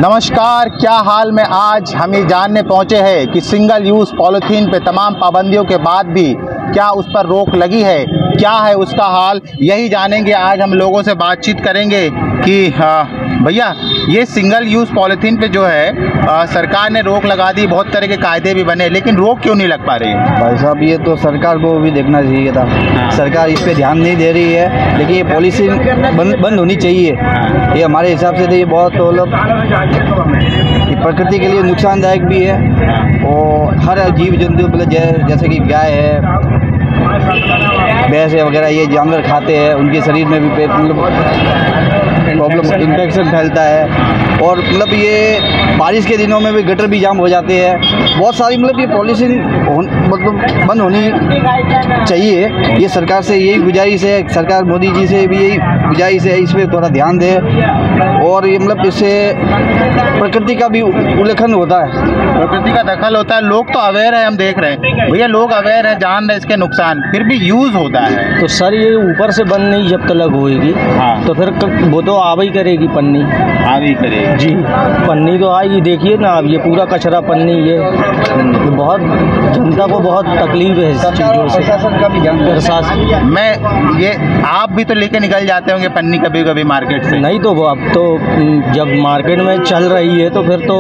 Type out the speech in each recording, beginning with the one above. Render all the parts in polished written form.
नमस्कार, क्या हाल में आज हम ये जानने पहुंचे हैं कि सिंगल यूज़ पॉलीथीन पे तमाम पाबंदियों के बाद भी क्या उस पर रोक लगी है, क्या है उसका हाल, यही जानेंगे। आज हम लोगों से बातचीत करेंगे कि भैया ये सिंगल यूज़ पॉलीथीन पे जो है सरकार ने रोक लगा दी, बहुत तरह के कायदे भी बने, लेकिन रोक क्यों नहीं लग पा रही है? भाई साहब, ये तो सरकार को भी देखना चाहिए था। सरकार इस पे ध्यान नहीं दे रही है, लेकिन ये पॉलिसी बंद होनी चाहिए। ये हमारे हिसाब से तो ये बहुत मतलब प्रकृति के लिए नुकसानदायक भी है और हर जीव जंतु मतलब जैसे कि गाय है, भैंस वगैरह, ये जानवर खाते हैं, उनके शरीर में भी प्रॉब्लम इन्फेक्शन फैलता है। और मतलब ये बारिश के दिनों में भी गटर भी जाम हो जाते हैं। बहुत सारी मतलब ये पॉलिसी मतलब बंद होनी चाहिए। ये सरकार से यही गुजारिश है, सरकार मोदी जी से भी यही गुजारिश है, इस पर थोड़ा ध्यान दे। और ये मतलब इससे प्रकृति का भी उल्लंघन होता है, प्रकृति का दखल होता है। लोग तो अवेयर है, हम देख रहे हैं भैया, लोग अवेयर है, जान रहे इसके नुकसान, फिर भी यूज़ होता है। तो सर ये ऊपर से बंद नहीं जब तक होएगी तो फिर वो तो आवी करेगी, पन्नी आवी करेगी जी, पन्नी तो आएगी। देखिए ना, अब ये पूरा कचरा पन्नी, ये बहुत जनता को बहुत तकलीफ है इस चीज़ों से। प्रशासन का भी ध्यान, प्रशासन मैं ये आप भी तो लेके निकल जाते होंगे पन्नी कभी कभी मार्केट से? नहीं, तो वो अब तो जब मार्केट में चल रही है तो फिर तो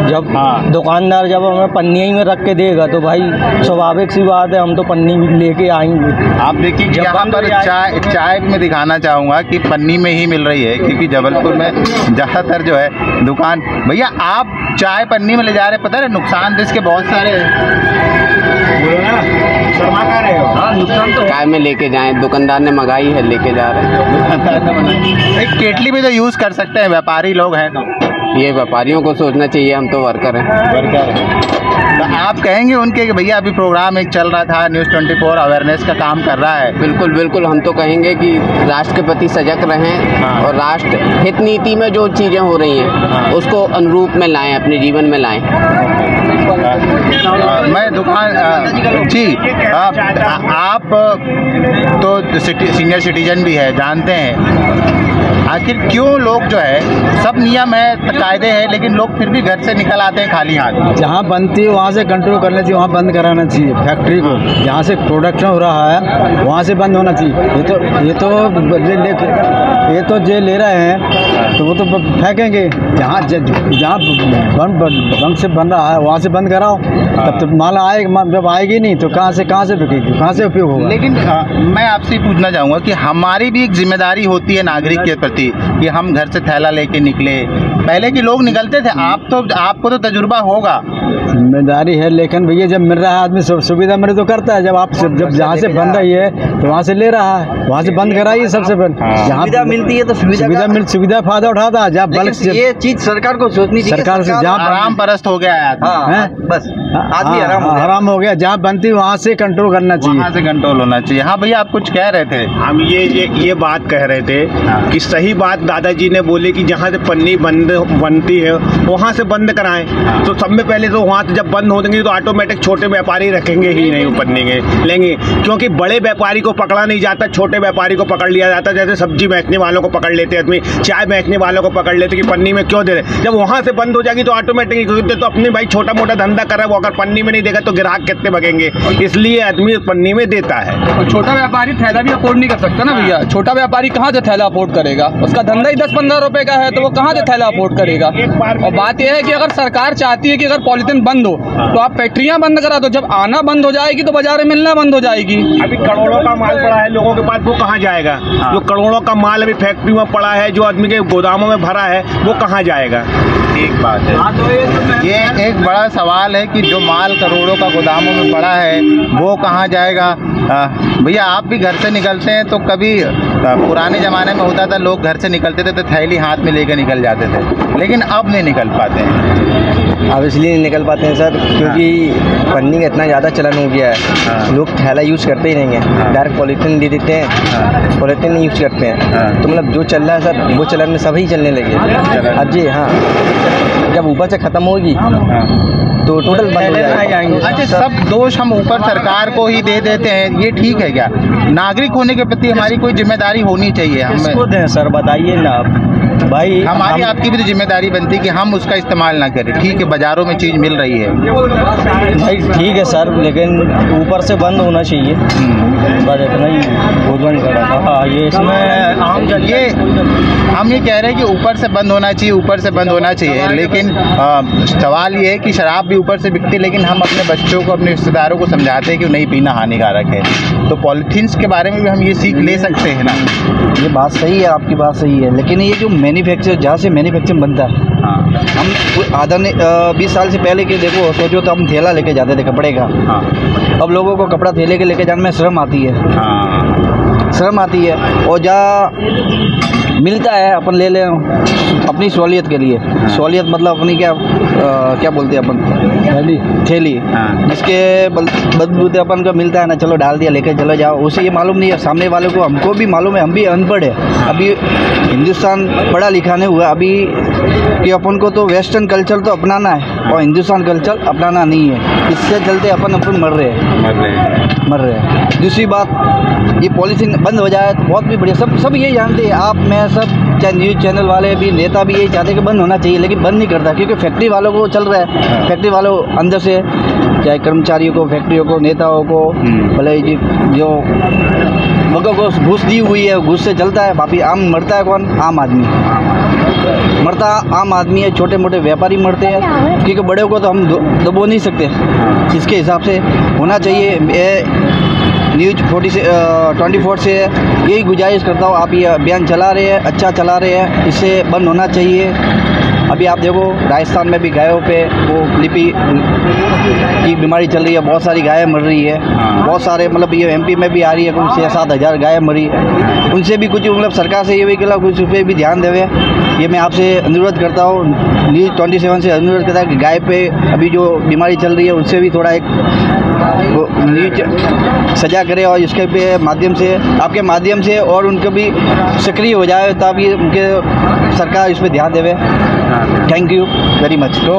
जब दुकानदार जब हमें पन्नी ही में रख के देगा तो भाई स्वाभाविक सी बात है, हम तो पन्नी लेके आएंगे। आप देखिए यहाँ पर चाय मैं दिखाना चाहूँगा कि पन्नी में ही मिल रही है, क्योंकि जबलपुर में ज़्यादातर जो है दुकान। भैया आप चाय पन्नी में ले जा रहे, पता है नुकसान तो इसके बहुत सारे शर्मा कर रहे हो। हाँ, नुकसान तो चाय में लेके जाएं, दुकानदार ने मंगाई है, लेके जा रहे हैं। एक केटली भी तो यूज़ कर सकते हैं, व्यापारी लोग हैं तो। ये व्यापारियों को सोचना चाहिए, हम तो वर्कर हैं। तो आप कहेंगे उनके कि भैया अभी प्रोग्राम एक चल रहा था, न्यूज़ 24 अवेयरनेस का काम कर रहा है। बिल्कुल बिल्कुल, हम तो कहेंगे कि राष्ट्र के प्रति सजग रहें और राष्ट्र हित नीति में जो चीज़ें हो रही हैं उसको अनुरूप में लाएं, अपने जीवन में लाएं। मैं दुकान जी, आप तो सीनियर सिटीजन भी है, जानते हैं आखिर क्यों लोग जो है, सब नियम है, कायदे हैं, लेकिन लोग फिर भी घर से निकल आते हैं खाली हाथ। जहाँ बनती है वहाँ से कंट्रोल करना चाहिए, वहाँ बंद कराना चाहिए फैक्ट्री को। जहाँ से प्रोडक्शन हो रहा है वहाँ से बंद होना चाहिए। ये तो जे ले रहे हैं तो वो तो फेंकेंगे। जहाँ बंद से बन रहा है वहाँ से बंद कराओ, तब तो माल आएगा। जब आएगी नहीं तो कहाँ से बिकेगी, कहाँ से उपयोग होगा? लेकिन मैं आपसे पूछना चाहूँगा कि हमारी भी एक जिम्मेदारी होती है नागरिक के प्रति कि हम घर से थैला लेके निकले। पहले के लोग निकलते थे, आपको तो तजुर्बा होगा। जिम्मेदारी है, लेकिन भैया जब मिल रहा है आदमी सुविधा मेरे तो करता है। जब जहाँ से बन रही है तो वहाँ से ले रहा है, वहाँ से बंद कराइए। सबसे पहले जहाँ मिलती है तो सुविधा फायदा उठाता है। जहाँ बल्क ये चीज सरकार को सोचनी चाहिए। सरकार से जहाँ आराम परस्त हो गया है, बस आदमी आराम हो गया। जहाँ बनती वहाँ से कंट्रोल करना चाहिए, वहाँ से कंट्रोल होना चाहिए। हाँ भैया, आप कुछ कह रहे थे? हम ये बात कह रहे थे कि सही बात दादाजी ने बोली कि जहाँ से पन्नी बनती है वहाँ से बंद कराएं। तो सब में पहले तो वहाँ से जब बंद हो देंगे तो ऑटोमेटिक छोटे व्यापारी रखेंगे ही नहीं, वो पन्नी लेंगे, क्योंकि बड़े व्यापारी को पकड़ा नहीं जाता, छोटे व्यापारी को पकड़ लिया जाता। जैसे सब्जी बेचने वालों को पकड़ लेते आदमी, चाय बेचने वालों को पकड़ लेते कि पन्नी में क्यों दे रहे। जब वहाँ से बंद हो जाएगी तो ऑटोमेटिक तो अपने भाई छोटा मोटा धंधा कर रहा है, वो अगर पन्नी में नहीं देगा तो ग्राहक कितने भगेंगे, इसलिए आदमी पन्नी में देता है। छोटा व्यापारी थैला भी अफोर्ड नहीं कर सकता ना भैया। छोटा व्यापारी कहाँ से थैला अफोर्ड करेगा? उसका धंधा ही 10-15 रुपए का है, तो वो कहाँ से थैला अफोर्ड करेगा? और बात यह है कि अगर सरकार चाहती है कि अगर पॉलीथीन बंद हो तो आप फैक्ट्रियां बंद करा दो। जब आना बंद हो जाएगी तो बाजार में मिलना बंद हो जाएगी। अभी करोड़ों का माल पड़ा है लोगों के पास, वो कहाँ जाएगा? जो करोड़ों का माल अभी फैक्ट्री में पड़ा है, जो आदमी के गोदामों में भरा है, वो कहाँ जाएगा? एक बात है, ये एक बड़ा सवाल है कि जो माल करोड़ों का गोदामों में पड़ा है वो कहाँ जाएगा? भैया आप भी घर से निकलते हैं तो कभी पुराने ज़माने में होता था, लोग घर से निकलते थे तो थैली हाथ में लेकर निकल जाते थे, लेकिन अब नहीं निकल पाते हैं। अब इसलिए नहीं निकल पाते हैं सर, क्योंकि पन्नी का इतना ज़्यादा चलन हो गया है। लोग थैला यूज़ करते ही नहीं है, डायरेक्ट पॉलीथीन दे देते हैं, पॉलीथीन नहीं यूज़ करते हैं। तो मतलब जो चल रहा है सर, वो चलन में सभी चलने लगे। अब जी हाँ, जब ऊपर से ख़त्म होगी तो टोटल बंद हो जाएंगे। अच्छा, सब दोष हम ऊपर सरकार को ही दे देते हैं, ये ठीक है क्या? नागरिक होने के प्रति हमारी कोई जिम्मेदारी होनी चाहिए। किसको दें सर, बताइए ना आप। भाई हमारी आपकी भी तो जिम्मेदारी बनती है कि हम उसका इस्तेमाल ना करें। ठीक है, बाज़ारों में चीज़ मिल रही है भाई, ठीक है सर, लेकिन ऊपर से बंद होना चाहिए, बस इतना ही बोलना कर रहा था। ये इसमें ये हम ये कह रहे हैं कि ऊपर से बंद होना चाहिए, ऊपर से बंद होना चाहिए, लेकिन सवाल ये है कि शराब भी ऊपर से बिकती है, लेकिन हम अपने बच्चों को, अपने रिश्तेदारों को समझाते हैं कि नहीं पीना हानिकारक है। तो पॉलीथीन्स के बारे में भी हम ये सीख ले सकते हैं ना। ये बात सही है, आपकी बात सही है, लेकिन ये जो मैन्युफैक्चर, जहाँ से मैन्युफैक्चरिंग बनता है, हम आधा 20 साल से पहले के देखो सोचो तो हम थैला लेके जाते थे कपड़े का। अब लोगों को कपड़ा थैले के लेके जाने में शर्म आती है, शर्म आती है। और जहाँ मिलता है अपन ले लें अपनी सहूलियत के लिए। सहूलियत मतलब अपनी क्या बोलते हैं अपन, थैली, जिसके बदबूते अपन को मिलता है ना, चलो डाल दिया लेके चले जाओ। उसे ये मालूम नहीं है सामने वालों को, हमको भी मालूम है, हम भी अनपढ़ है। अभी हिंदुस्तान पढ़ा लिखा नहीं हुआ अभी कि अपन को तो वेस्टर्न कल्चर तो अपनाना है और हिंदुस्तान कल्चर अपनाना नहीं है। इससे चलते अपन मर रहे हैं। दूसरी बात, ये पॉलिथीन बंद हो जाए तो बहुत भी बढ़िया। सब ये जानते हैं, आप मैं सब, चाहे न्यूज़ चैनल वाले भी, नेता भी यही चाहते हैं कि बंद होना चाहिए, लेकिन बंद नहीं करता क्योंकि फैक्ट्री वालों को चल रहा है। फैक्ट्री वालों अंदर से, चाहे कर्मचारियों को, फैक्ट्रियों को, नेताओं को, भले जी जो लोगों को घूस दी हुई है, घूस से चलता है। बाकी आम मरता है कौन? आम आदमी मरता, आम आदमी है, छोटे मोटे व्यापारी मरते हैं, क्योंकि बड़े को तो हम दबो नहीं सकते। इसके हिसाब से होना चाहिए। न्यूज़ 24 से यही गुजारिश करता हूँ, आप ये अभियान चला रहे हैं, अच्छा चला रहे हैं, इससे बंद होना चाहिए। अभी आप देखो राजस्थान में भी गायों पे वो लिपि की बीमारी चल रही है, बहुत सारी गायें मर रही है, बहुत सारे, मतलब ये MP में भी आ रही है, कुछ 6-7 हज़ार गायें मरी है। उनसे भी कुछ, मतलब सरकार से ये भी कहला कुछ पे भी ध्यान देवे। ये मैं आपसे अनुरोध करता हूँ, न्यूज़ 27 से अनुरोध करता है कि गाय पे अभी जो बीमारी चल रही है उससे भी थोड़ा एक न्यूज़ सजा करे और इसके पे माध्यम से, आपके माध्यम से, और उनको भी सक्रिय हो जाए ताकि उनके सरकार इस पर ध्यान देवे। Thank you very much. तो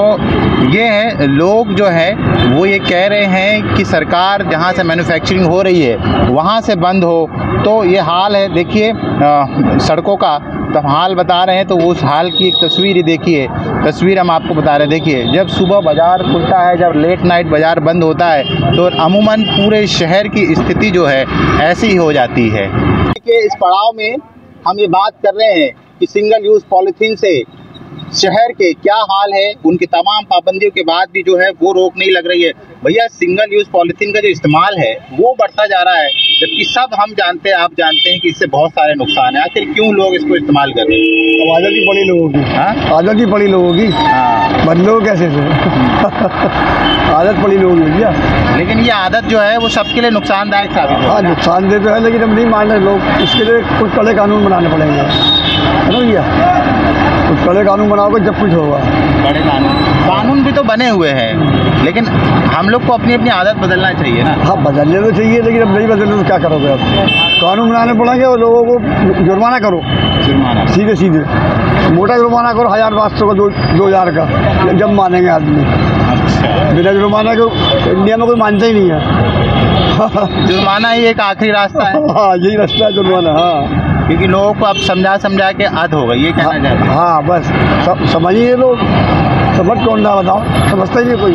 ये है, लोग जो है वो ये कह रहे हैं कि सरकार जहाँ से मैन्युफैक्चरिंग हो रही है वहाँ से बंद हो। तो ये हाल है, देखिए सड़कों का तो हाल बता रहे हैं, तो उस हाल की एक तस्वीर ही देखिए। तस्वीर हम आपको बता रहे हैं, देखिए जब सुबह बाज़ार खुलता है, जब लेट नाइट बाज़ार बंद होता है, तो अमूमन पूरे शहर की स्थिति जो है ऐसी ही हो जाती है। देखिए इस पड़ाव में हम ये बात कर रहे हैं कि सिंगल यूज़ पॉलीथीन से शहर के क्या हाल है, उनकी तमाम पाबंदियों के बाद भी जो है वो रोक नहीं लग रही है। भैया सिंगल यूज़ पॉलीथीन का जो इस्तेमाल है वो बढ़ता जा रहा है, जबकि सब हम जानते हैं, आप जानते हैं कि इससे बहुत सारे नुकसान हैं। आखिर क्यों लोग इसको इस्तेमाल कर रहे हैं? अब आदत ही पड़ी लोगों की। आदत ही पड़ी लोगों की। बदलो कैसे से आदत पड़ी लोगों की भैया। लेकिन ये आदत जो है वो सबके लिए नुकसानदायक साबित है। हाँ, नुकसानदेह तो है, लेकिन अब नहीं मान रहे लोग। इसके लिए कुछ कड़े कानून बनाने पड़ेंगे, है ना भैया? कुछ कड़े कानून बनाओगे जब कुछ होगा। बड़े कानून भी तो बने हुए हैं, लेकिन हम लोग को अपनी अपनी आदत बदलना चाहिए ना। हाँ, बदलने तो चाहिए, लेकिन अब नहीं बदलने तो क्या करोगे? अब कानून बनाने पड़ेंगे और लोगों को जुर्माना करो, सीधे सीधे मोटा जुर्माना करो, 1500 का, 2000 का, जब मानेंगे आदमी। बिना जुर्माना को इंडिया में कोई मानता ही नहीं है। जुर्माना ही एक आखिरी रास्ता है। हाँ, यही रास्ता है जुर्माना। हाँ, क्योंकि लोगों को अब समझा के हद हो गई, ये कहना चाहते हैं। हाँ, बस समझिए लोग, समझ कौन ना, बताओ, समझता ही नहीं कोई।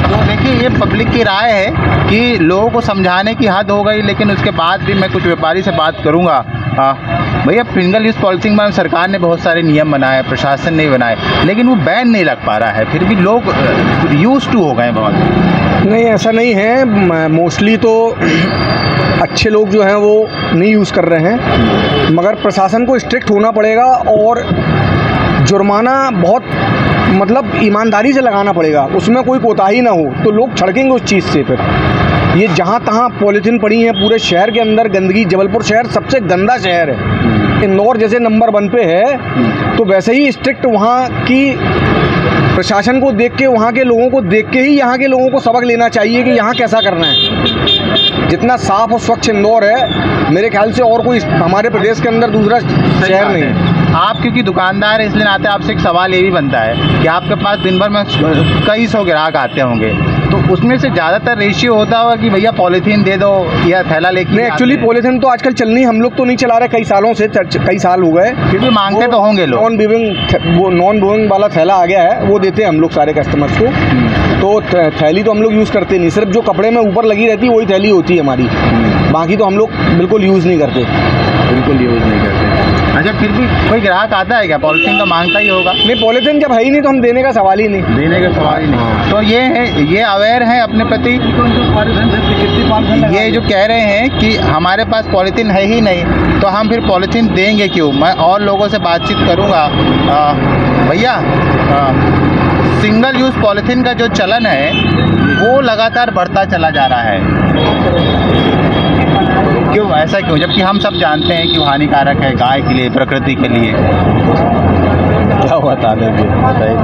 तो देखिए ये पब्लिक की राय है कि लोगों को समझाने की हद हो गई, लेकिन उसके बाद भी मैं कुछ व्यापारी से बात करूंगा। भैया सिंगल यूज़ पॉलीथीन में सरकार ने बहुत सारे नियम बनाए, प्रशासन ने बनाए, लेकिन वो बैन नहीं लग पा रहा है, फिर भी लोग यूज़ टू हो गए बहुत। नहीं, ऐसा नहीं है। मोस्टली तो अच्छे लोग जो हैं वो नहीं यूज़ कर रहे हैं, मगर प्रशासन को स्ट्रिक्ट होना पड़ेगा और जुर्माना बहुत, मतलब ईमानदारी से लगाना पड़ेगा, उसमें कोई कोताही ना हो, तो लोग छड़केंगे उस चीज़ से। फिर ये जहाँ तहाँ पॉलीथीन पड़ी है पूरे शहर के अंदर, गंदगी। जबलपुर शहर सबसे गंदा शहर है, इंदौर जैसे नंबर 1 पे है, तो वैसे ही स्ट्रिक्ट वहाँ की प्रशासन को देख के, वहाँ के लोगों को देख के ही यहाँ के लोगों को सबक लेना चाहिए कि यहाँ कैसा करना है। जितना साफ़ और स्वच्छ इंदौर है, मेरे ख्याल से और कोई हमारे प्रदेश के अंदर दूसरा शहर नहीं है। आप क्योंकि दुकानदार है, इसलिए नाते आपसे एक सवाल ये भी बनता है कि आपके पास दिन भर में कई 100 ग्राहक आते होंगे, तो तो उसमें से ज़्यादातर रेशियो होता होगा कि भैया पॉलीथीन दे दो या थैला लेके। नहीं, एक्चुअली पॉलीथीन तो आजकल चलनी हम लोग तो नहीं चला रहे, कई सालों से, कई साल हो गए, फिर भी मांगते तो होंगे लोग। नॉन बोइंग वाला थैला आ गया है, वो देते हैं हम लोग सारे कस्टमर्स को। तो थैली तो हम लोग यूज़ करते नहीं, सिर्फ जो कपड़े में ऊपर लगी रहती है वही थैली होती है हमारी, बाकी तो हम लोग बिल्कुल यूज़ नहीं करते। बिल्कुल यूज़ नहीं करते। अच्छा, फिर भी कोई ग्राहक आता है क्या? पॉलीथीन तो मांगता ही होगा। नहीं, पॉलीथीन जब है ही नहीं तो हम देने का सवाल ही नहीं। देने का सवाल ही नहीं। तो ये है, ये अवेयर हैं अपने प्रति। ये जो कह रहे हैं कि हमारे पास पॉलीथीन है ही नहीं, तो हम फिर पॉलीथीन देंगे क्यों? मैं और लोगों से बातचीत करूँगा। भैया, सिंगल यूज़ पॉलीथीन का जो चलन है वो लगातार बढ़ता चला जा रहा है। क्यों, ऐसा क्यों? जबकि हम सब जानते हैं कि वो हानिकारक है गाय के लिए, प्रकृति के लिए। क्या बता देंगे, बताइए।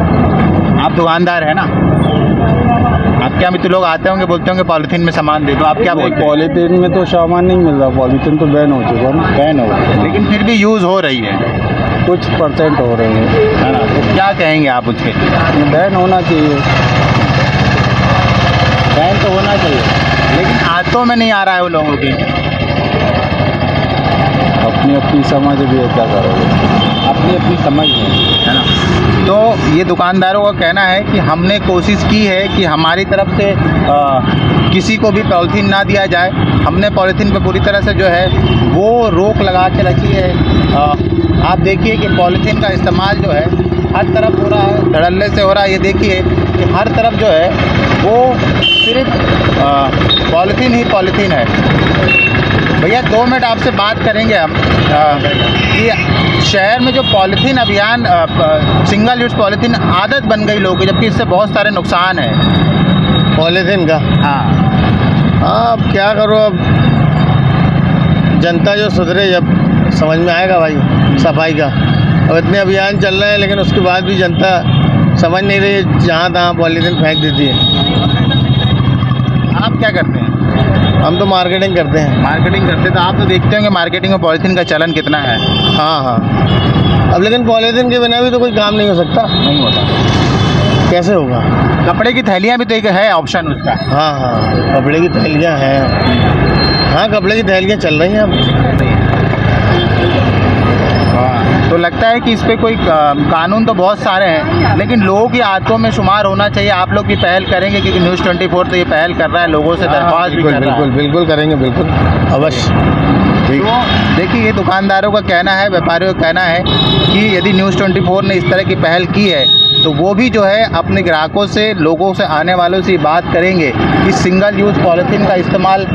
आप दुकानदार है ना, आपके यहाँ भी तो लोग आते होंगे, बोलते होंगे पॉलीथीन में सामान दे दो, आप क्या बोलते हैं? पॉलीथीन में तो सामान नहीं मिल रहा, पॉलीथीन तो बैन हो चुका ना। बैन हो गया, लेकिन फिर भी यूज़ हो रही है, कुछ % हो रहे हैं, है ना। तो क्या कहेंगे आप उसके? बैन होना चाहिए। बैन तो होना चाहिए, लेकिन आदतों में नहीं आ रहा है वो लोगों की। अपनी अपनी समझ भी है, क्या करोगे, अपनी अपनी समझ है ना। तो ये दुकानदारों का कहना है कि हमने कोशिश की है कि हमारी तरफ से किसी को भी पॉलीथीन ना दिया जाए। हमने पॉलीथीन पे पूरी तरह से जो है वो रोक लगा के रखी है। आप देखिए कि पॉलीथीन का इस्तेमाल जो है हर तरफ हो रहा है, धड़ल्ले से हो रहा है। ये देखिए कि हर तरफ जो है वो सिर्फ पॉलीथीन ही पॉलीथीन है। भैया 2 मिनट आपसे बात करेंगे हम कि शहर में जो पॉलीथीन अभियान, सिंगल यूज़ पॉलीथीन आदत बन गई लोगों की, जबकि इससे बहुत सारे नुकसान हैं पॉलीथीन का। हाँ, अब क्या करो, अब जनता जो सुधरे जब समझ में आएगा भाई सफाई का। अब इतने अभियान चल रहे हैं लेकिन उसके बाद भी जनता समझ नहीं रही है, जहाँ तहाँ पॉलीथीन फेंक देती है। आप क्या करते हैं? हम तो मार्केटिंग करते हैं। मार्केटिंग करते तो आप तो देखते होंगे मार्केटिंग में पॉलीथीन का चलन कितना है। हाँ, अब लेकिन पॉलीथीन के बिना भी तो कोई काम नहीं हो सकता। नहीं होता, कैसे होगा? कपड़े की थैलियाँ भी तो एक है ऑप्शन उसका। हाँ, कपड़े की थैलियाँ हैं। हाँ, कपड़े की थैलियाँ चल रही हैं अब। तो लगता है कि इस पे कोई कानून तो बहुत सारे हैं, लेकिन लोगों की आदतों में शुमार होना चाहिए। आप लोग भी पहल करेंगे, क्योंकि न्यूज़ 24 तो ये पहल कर रहा है, लोगों से दरख्वास्त भी कर रहा है। बिल्कुल करेंगे, बिल्कुल अवश्य। ठीक। तो देखिए, ये दुकानदारों का कहना है, व्यापारियों का कहना है कि यदि न्यूज़ 24 ने इस तरह की पहल की है तो वो भी जो है अपने ग्राहकों से, लोगों से, आने वालों से बात करेंगे कि सिंगल यूज़ पॉलीथीन का इस्तेमाल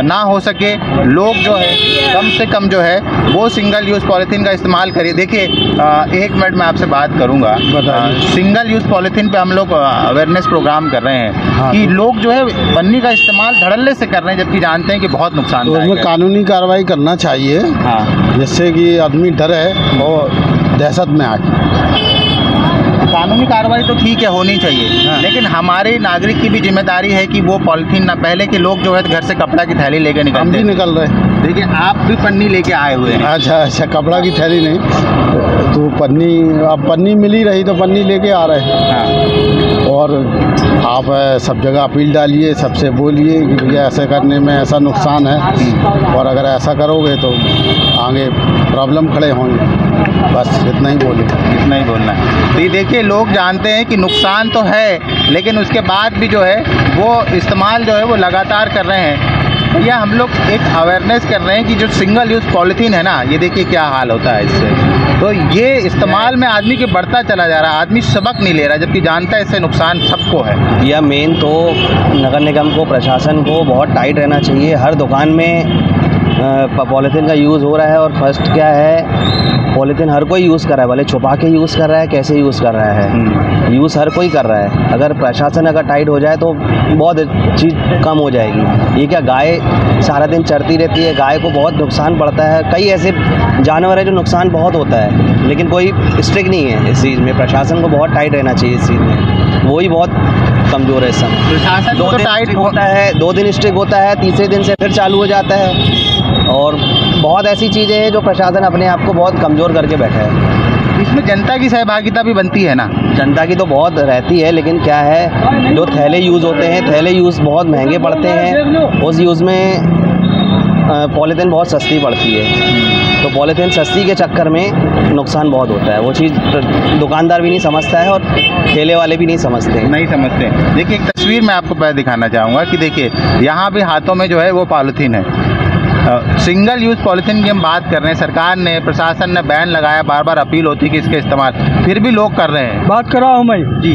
ना हो सके। लोग जो है कम से कम जो है वो सिंगल यूज़ पॉलीथीन का इस्तेमाल करिए। देखिए, 1 मिनट में आपसे बात करूँगा। सिंगल यूज़ पॉलीथीन पे हम लोग अवेयरनेस प्रोग्राम कर रहे हैं कि लोग जो है पन्नी का इस्तेमाल धड़ल्ले से कर रहे हैं, जबकि जानते हैं कि बहुत नुकसान है। उसमें कानूनी कार्रवाई करना चाहिए, जिससे कि आदमी डरे और दहशत में आए। कानूनी कार्रवाई तो ठीक है, होनी चाहिए, लेकिन हमारे नागरिक की भी जिम्मेदारी है कि वो पॉलीथीन ना, पहले के लोग जो है घर से कपड़ा की थैली लेके निकलते, हम भी निकल रहे। देखिए, आप भी पन्नी लेके आए हुए हैं। अच्छा, कपड़ा की थैली नहीं तो पन्नी, अब पन्नी मिली रही तो पन्नी लेके आ रहे हैं। और आप सब जगह अपील डालिए, सबसे बोलिए कि भैया ऐसे करने में ऐसा नुकसान है, और अगर ऐसा करोगे तो आगे प्रॉब्लम खड़े होंगे। बस इतना ही बोलना है। तो ये देखिए, लोग जानते हैं कि नुकसान तो है, लेकिन उसके बाद भी जो है वो इस्तेमाल जो है वो लगातार कर रहे हैं। या हम लोग एक अवेयरनेस कर रहे हैं कि जो सिंगल यूज़ पॉलीथीन है ना, ये देखिए क्या हाल होता है इससे। तो ये इस्तेमाल में आदमी के बढ़ता चला जा रहा है, आदमी सबक नहीं ले रहा, जबकि जानता है इससे नुकसान सबको है। या मेन तो नगर निगम को, प्रशासन को बहुत टाइट रहना चाहिए। हर दुकान में पॉलीथीन का यूज़ हो रहा है, और फर्स्ट क्या है, पॉलीथीन हर कोई यूज़ कर रहा है, भले छुपा के यूज़ कर रहा है, कैसे यूज़ कर रहा है, यूज़ हर कोई कर रहा है। अगर प्रशासन अगर टाइट हो जाए तो बहुत चीज़ कम हो जाएगी। ये क्या, गाय सारा दिन चरती रहती है, गाय को बहुत नुकसान पड़ता है। कई ऐसे जानवर हैं जो नुकसान बहुत होता है, लेकिन कोई स्ट्रिक्ट नहीं है इस चीज़ में। प्रशासन को बहुत टाइट रहना चाहिए इस चीज़ में, वही बहुत कमज़ोर है इस समय। प्रशासन 2 दिन टाइट होता है, 2 दिन स्ट्रिक्ट होता है, तीसरे दिन से फिर चालू हो जाता है। और बहुत ऐसी चीज़ें हैं जो प्रशासन अपने आप को बहुत कमज़ोर करके बैठा है। इस इसमें जनता की सहभागिता भी बनती है ना? जनता की तो बहुत रहती है, लेकिन क्या है, जो थैले यूज़ होते हैं, थैले यूज़ बहुत महंगे पड़ते हैं। उस यूज़ में पॉलीथीन बहुत सस्ती पड़ती है, तो पॉलीथीन सस्ती के चक्कर में नुकसान बहुत होता है। वो चीज़ दुकानदार भी नहीं समझता है और ठेले वाले भी नहीं समझते। देखिए, एक तस्वीर मैं आपको पहले दिखाना चाहूँगा कि देखिए यहाँ भी हाथों में जो है वो पॉलीथीन है। सिंगल यूज़ पॉलीथीन की हम बात कर रहे हैं। सरकार ने, प्रशासन ने बैन लगाया, बार बार अपील होती है कि इसका इस्तेमाल, फिर भी लोग कर रहे हैं। बात कर रहा हूँ मैं जी।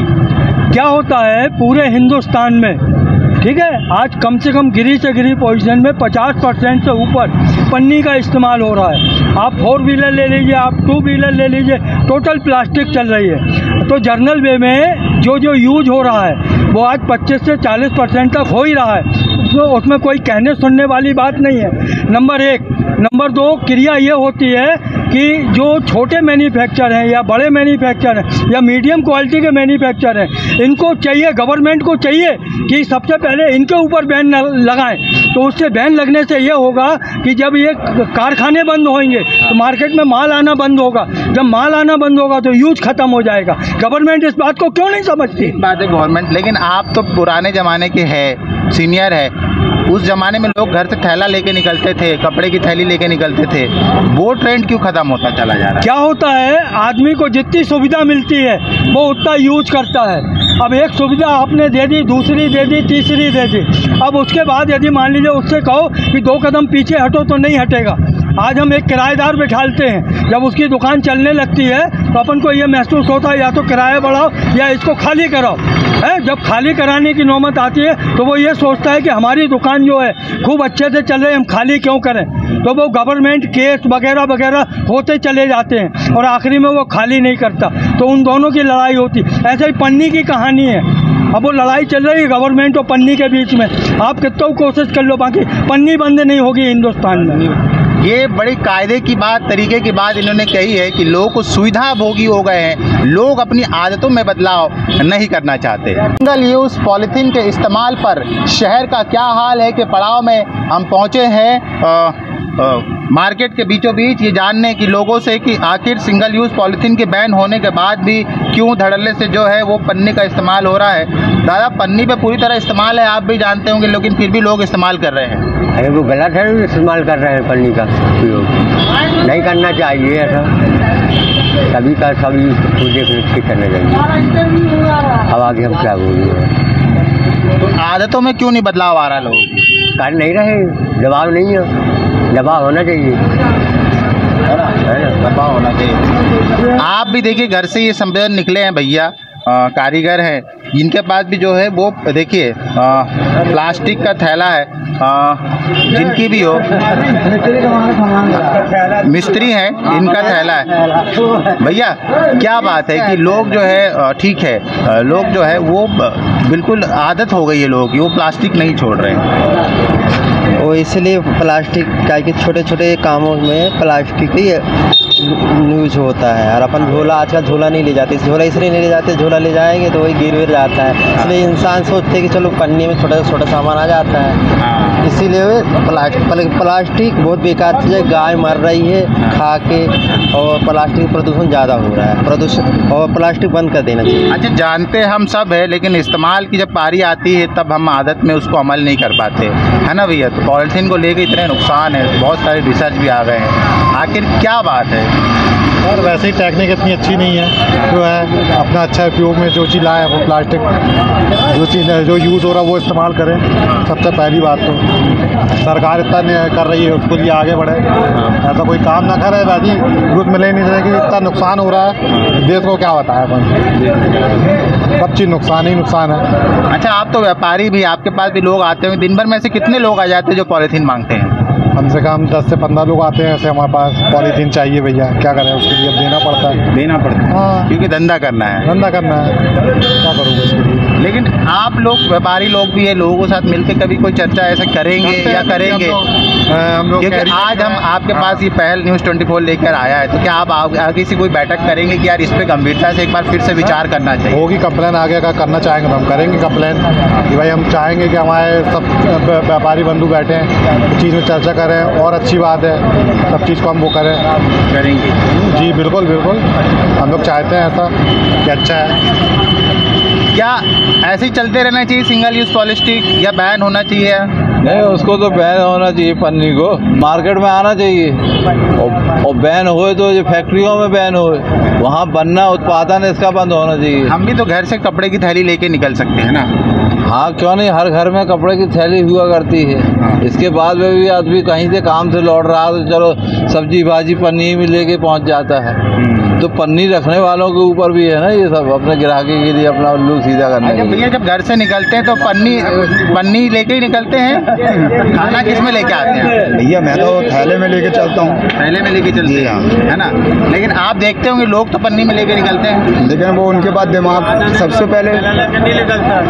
क्या होता है पूरे हिंदुस्तान में, ठीक है, आज कम से कम गिरी से गिरी पोजीशन में 50% से ऊपर पन्नी का इस्तेमाल हो रहा है। आप 4 व्हीलर ले लीजिए, आप 2 व्हीलर ले लीजिए, टोटल प्लास्टिक चल रही है। तो जर्नल वे में जो यूज हो रहा है वो आज 25 से 40% तक हो ही रहा है। तो उसमें कोई कहने सुनने वाली बात नहीं है, नंबर 1। नंबर 2, क्रिया ये होती है कि जो छोटे मैन्युफैक्चर हैं या बड़े मैन्युफैक्चर हैं या मीडियम क्वालिटी के मैन्युफैक्चर हैं, इनको चाहिए, गवर्नमेंट को चाहिए कि सबसे पहले इनके ऊपर बैन लगाएं। तो उससे बैन लगने से ये होगा कि जब ये कारखाने बंद होंगे तो मार्केट में माल आना बंद होगा। जब माल आना बंद होगा तो यूज खत्म हो जाएगा। गवर्नमेंट इस बात को क्यों नहीं समझती? बात है गवर्नमेंट, लेकिन आप तो पुराने ज़माने के हैं, सीनियर है। उस ज़माने में लोग घर से थैला लेके निकलते थे, कपड़े की थैली लेके निकलते थे। वो ट्रेंड क्यों ख़त्म होता चला जा रहा है? क्या होता है, आदमी को जितनी सुविधा मिलती है वो उतना यूज करता है। अब एक सुविधा आपने दे दी, दूसरी दे दी, तीसरी दे दी। अब उसके बाद यदि मान लीजिए उससे कहो कि 2 कदम पीछे हटो तो नहीं हटेगा। आज हम एक किराएदार बैठालते हैं, जब उसकी दुकान चलने लगती है तो अपन को ये महसूस होता है या तो किराया बढ़ाओ या इसको खाली कराओ, है। जब खाली कराने की नौबत आती है तो वो ये सोचता है कि हमारी दुकान जो है खूब अच्छे से चल रही है, हम खाली क्यों करें। तो वो गवर्नमेंट केस वगैरह वगैरह होते चले जाते हैं और आखिरी में वो खाली नहीं करता। तो उन दोनों की लड़ाई होती। ऐसे ही पन्नी की कहानी है। अब वो लड़ाई चल रही है गवर्नमेंट और पन्नी के बीच में। आप कितना कोशिश कर लो, बाकी पन्नी बंद नहीं होगी हिंदुस्तान में। ये बड़ी कायदे की बात, तरीके की बात इन्होंने कही है कि लोगों को सुविधा भोगी हो गए हैं, लोग अपनी आदतों में बदलाव नहीं करना चाहते। सिंगल यूज़ पॉलीथीन के इस्तेमाल पर शहर का क्या हाल है कि पड़ाव में हम पहुँचे हैं मार्केट के बीचों बीच, ये जानने की लोगों से कि आखिर सिंगल यूज़ पॉलीथीन के बैन होने के बाद भी क्यों धड़ल्ले से जो है वो पन्नी का इस्तेमाल हो रहा है। दादा, पन्नी पे पूरी तरह इस्तेमाल है, आप भी जानते होंगे, लेकिन फिर भी लोग इस्तेमाल कर रहे हैं। अरे वो गलत है, इस्तेमाल कर रहे हैं पन्नी का उपयोग, नहीं करना चाहिए ऐसा। सभी का सभी देख करना चाहिए। अब आगे हम क्या बोलेंगे। तो आदतों में क्यों नहीं बदलाव आ रहा? लोग कर नहीं रहे, दबाव नहीं है, दबाव होना चाहिए, दबाव होना चाहिए। आप भी देखिए, घर से ये संवेदन निकले हैं भैया, कारीगर हैं, इनके पास भी जो है वो देखिए प्लास्टिक का थैला है, जिनकी भी हो, मिस्त्री हैं, इनका थैला है। भैया, क्या बात है कि लोग जो है, ठीक है, लोग जो है वो बिल्कुल आदत हो गई है लोगों की, वो प्लास्टिक नहीं छोड़ रहे हैं। वो इसलिए प्लास्टिक का कि छोटे छोटे कामों में प्लास्टिक ही यूज होता है। और अपन झोला, आजकल झोला नहीं ले जाते, झोला इसलिए नहीं ले जाते, झोला ले जाएंगे तो वही गिर जाता है। इसलिए इंसान सोचते हैं कि चलो पन्नी में छोटा छोटा सामान आ जाता है, इसीलिए प्लास्टिक बहुत बेकार चीज़ है। गाय मर रही है खा के, और प्लास्टिक प्रदूषण ज़्यादा हो रहा है, प्रदूषण, और प्लास्टिक बंद कर देना चाहिए। अच्छा, जानते हम सब है, लेकिन इस्तेमाल की जब पारी आती है तब हम आदत में उसको अमल नहीं कर पाते, है ना भैया। तो पॉलीथीन को लेकर इतने नुकसान है, बहुत सारे रिसर्च भी आ गए हैं, आखिर क्या बात है? और वैसे ही टेक्निक इतनी अच्छी नहीं है, जो है अपना अच्छा उपयोग में जो चीज़ लाए वो प्लास्टिक, जो चीज़ जो यूज़ हो रहा है वो इस्तेमाल करें। सबसे पहली बात तो सरकार इतना कर रही है, उसको लिए आगे बढ़े, ऐसा कोई काम ना करे। वैसे ही यूथ मिले नहीं रहे कि इतना नुकसान हो रहा है, देश को क्या बताया अपन, सब चीज़ नुकसान ही नुकसान है। अच्छा, आप तो व्यापारी भी, आपके पास भी लोग आते हैं, दिन भर में से कितने लोग आ जाते हैं जो पॉलीथीन मांगते हैं? कम से कम 10 से 15 लोग आते हैं ऐसे हमारे पास, पॉलीथीन चाहिए भैया, क्या करें, उसके लिए अब देना पड़ता है। हाँ, क्योंकि धंधा करना है, क्या करूँगा इसके लिए। लेकिन आप लोग व्यापारी लोग भी है, लोगों के साथ मिलकर कभी कोई चर्चा ऐसा करेंगे या करेंगे? हम लोग, क्योंकि आज हम आपके पास ये पहल न्यूज़ 24 लेकर आया है, तो क्या आप आगे से कोई बैठक करेंगे कि यार इस पर गंभीरता से एक बार फिर से विचार करना चाहिए? होगी कंप्लेन, आगे का करना चाहेंगे तो हम करेंगे कंप्लेन कि भाई हम चाहेंगे कि हमारे सब व्यापारी बंधु बैठे हैं, चीज़ में चर्चा करें, और अच्छी बात है, सब चीज़ को हम वो करेंगे। जी बिल्कुल बिल्कुल, हम लोग चाहते हैं ऐसा कि अच्छा है। क्या ऐसे ही चलते रहना चाहिए सिंगल यूज़ पॉलिस्टिक या बैन होना चाहिए? नहीं, उसको तो बैन होना चाहिए, पन्नी को मार्केट में आना चाहिए और बैन होए तो जो फैक्ट्रियों में बैन होए, वहाँ बनना उत्पादन इसका बंद होना चाहिए। हम भी तो घर से कपड़े की थैली लेके निकल सकते हैं ना? हाँ, क्यों नहीं, हर घर में कपड़े की थैली हुआ करती है। इसके बाद में भी आदमी कहीं से काम से लौट रहा तो चलो सब्जी भाजी पन्नी में लेके पहुँच जाता है। तो पन्नी रखने वालों के ऊपर भी है ना ये सब, अपने ग्राहकी के लिए अपना उल्लू सीधा करने के लिए। भैया जब घर से निकलते हैं तो पन्नी लेके ही निकलते हैं, खाना किस में लेके आते हैं? भैया मैं तो थैले में लेके चलता हूँ। थैले में लेके चलते हैं, है ना? लेकिन आप देखते होंगे लोग तो पन्नी में लेके निकलते हैं, लेकिन वो उनके पास दिमाग सबसे पहले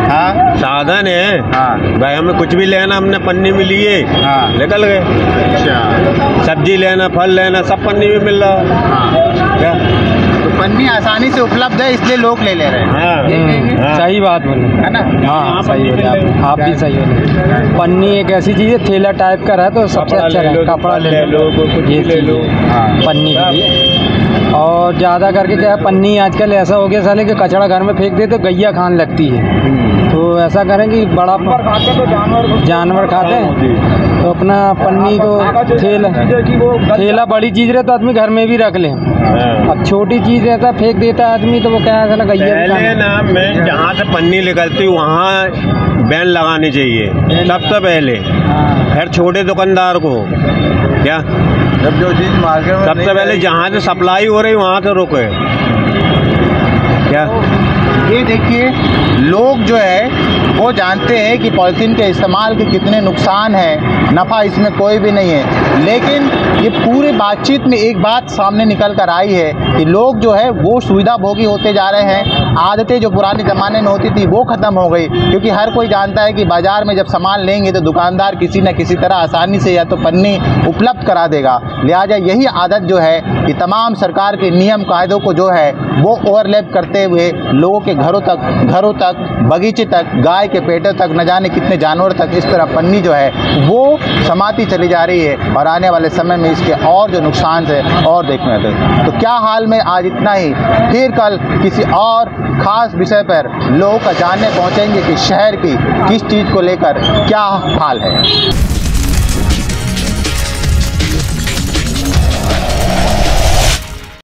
हाँ साधन है। हाँ भाई हमें कुछ भी लेना, हमने पन्नी में लिए, हाँ निकल गए। अच्छा, सब्जी लेना, फल लेना, सब पन्नी में मिल रहा। हाँ क्या तो पन्नी आसानी से उपलब्ध है इसलिए लोग ले ले रहे हैं। हाँ, सही बात बोले, है ना? हाँ सही बोले आप भी सही बोले। पन्नी एक ऐसी चीज़ है, थैला टाइप का है तो सबसे अच्छा है। कपड़ा ले लो, ये ले लो, पन्नी के लिए। और ज़्यादा करके क्या है, पन्नी आजकल ऐसा हो गया साले कि कचड़ा घर में फेंक दे तो गैया खाने लगती है। तो ऐसा करें कि बड़ा जानवर खाते हैं तो अपना पन्नी को थैला बड़ी चीज़ रहे तो आदमी घर में भी रख ले। अब छोटी चीज़ रहता फेंक देता आदमी तो वो क्या है, गैया पहले ना मैं जहाँ से पन्नी निकलती वहाँ बैन लगानी चाहिए सबसे पहले, फिर छोटे दुकानदार को क्या, जब जो चीज़ मार्केट में सबसे पहले जहाँ से सप्लाई हो रही वहाँ से रुके। क्या ये देखिए, लोग जो है वो जानते हैं कि पॉलीथीन के इस्तेमाल के कितने नुकसान हैं, नफ़ा इसमें कोई भी नहीं है। लेकिन ये पूरी बातचीत में एक बात सामने निकल कर आई है कि लोग जो है वो सुविधा भोगी होते जा रहे हैं। आदतें जो पुराने ज़माने में होती थी वो ख़त्म हो गई, क्योंकि हर कोई जानता है कि बाज़ार में जब सामान लेंगे तो दुकानदार किसी न किसी तरह आसानी से या तो पन्नी उपलब्ध करा देगा। लिहाजा यही आदत जो है कि तमाम सरकार के नियम कायदों को जो है वो ओवरलैप करते हुए लोगों के घरों तक बगीचे तक, गाय के पेटों तक, न जाने कितने जानवर तक इस तरह पन्नी जो है वो समाती चली जा रही है। और आने वाले समय में इसके और जो नुकसान है और देखने में। तो क्या हाल में आज इतना ही, फिर कल किसी और ख़ास विषय पर लोगों का जानने पहुँचेंगे कि शहर की किस चीज़ को लेकर क्या हाल है।